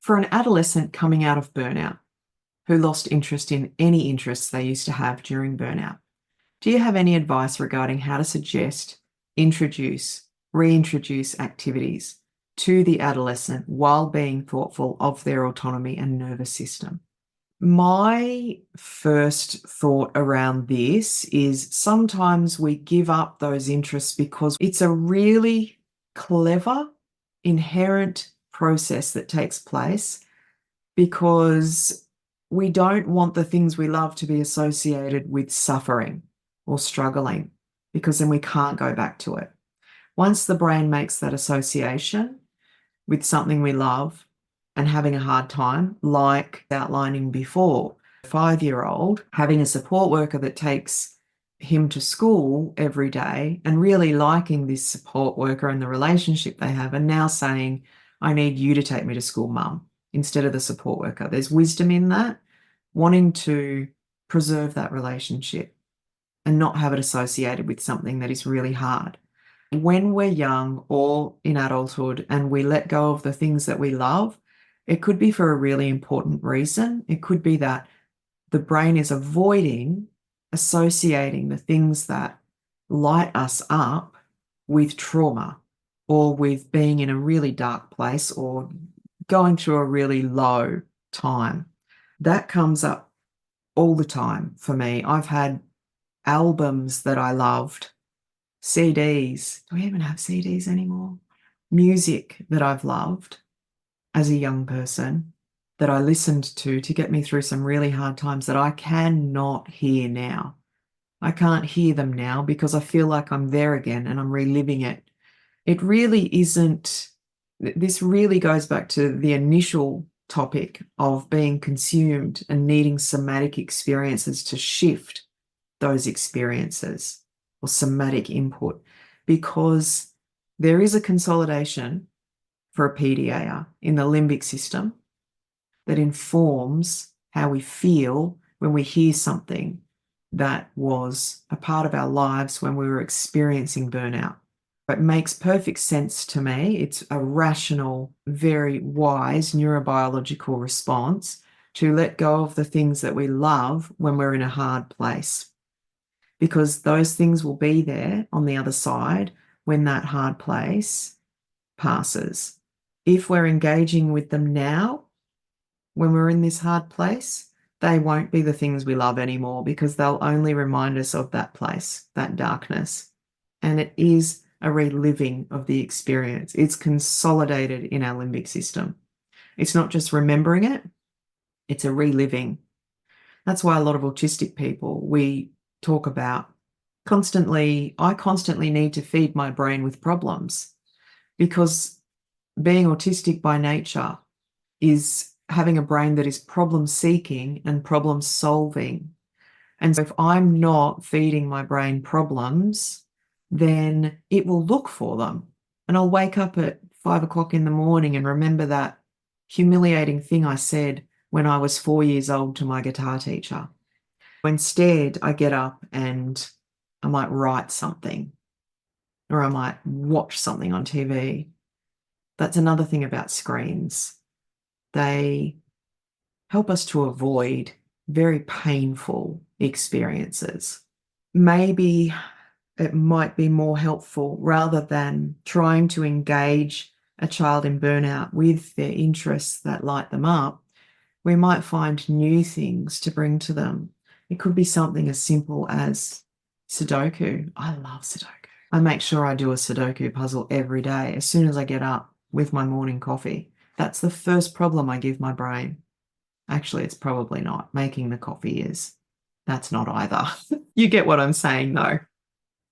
For an adolescent coming out of burnout who lost interest in any interests they used to have during burnout, do you have any advice regarding how to suggest, introduce, reintroduce activities to the adolescent while being thoughtful of their autonomy and nervous system? My first thought around this is sometimes we give up those interests because it's a really clever, inherent process that takes place because we don't want the things we love to be associated with suffering or struggling, because then we can't go back to it. Once the brain makes that association with something we love and having a hard time, like outlining before, a 5-year-old having a support worker that takes him to school every day and really liking this support worker and the relationship they have, and now saying, I need you to take me to school, mum, instead of the support worker. There's wisdom in that, wanting to preserve that relationship and not have it associated with something that is really hard. When we're young or in adulthood and we let go of the things that we love, it could be for a really important reason. It could be that the brain is avoiding associating the things that light us up with trauma or with being in a really dark place or going through a really low time. That comes up all the time for me. I've had albums that I loved, CDs. Do we even have CDs anymore? Music that I've loved as a young person that I listened to get me through some really hard times that I cannot hear now. I can't hear them now because I feel like I'm there again and I'm reliving it. It really isn't, this really goes back to the initial topic of being consumed and needing somatic experiences to shift those experiences or somatic input, because there is a consolidation for a PDA in the limbic system that informs how we feel when we hear something that was a part of our lives when we were experiencing burnout. It makes perfect sense to me. It's a rational, very wise neurobiological response to let go of the things that we love when we're in a hard place, because those things will be there on the other side when that hard place passes. If we're engaging with them now, when we're in this hard place, they won't be the things we love anymore because they'll only remind us of that place, that darkness. And it is a reliving of the experience. It's consolidated in our limbic system. It's not just remembering it, it's a reliving. That's why a lot of autistic people, we talk about I constantly need to feed my brain with problems, because being autistic by nature is having a brain that is problem seeking and problem solving. And so if I'm not feeding my brain problems, then it will look for them. And I'll wake up at 5 o'clock in the morning and remember that humiliating thing I said when I was 4 years old to my guitar teacher. Instead, I get up and I might write something, or I might watch something on TV. That's another thing about screens. They help us to avoid very painful experiences. Maybe it might be more helpful, rather than trying to engage a child in burnout with their interests that light them up, we might find new things to bring to them. It could be something as simple as Sudoku. I love Sudoku. I make sure I do a Sudoku puzzle every day as soon as I get up with my morning coffee. That's the first problem I give my brain. Actually, it's probably not. Making the coffee is. That's not either. You get what I'm saying, though.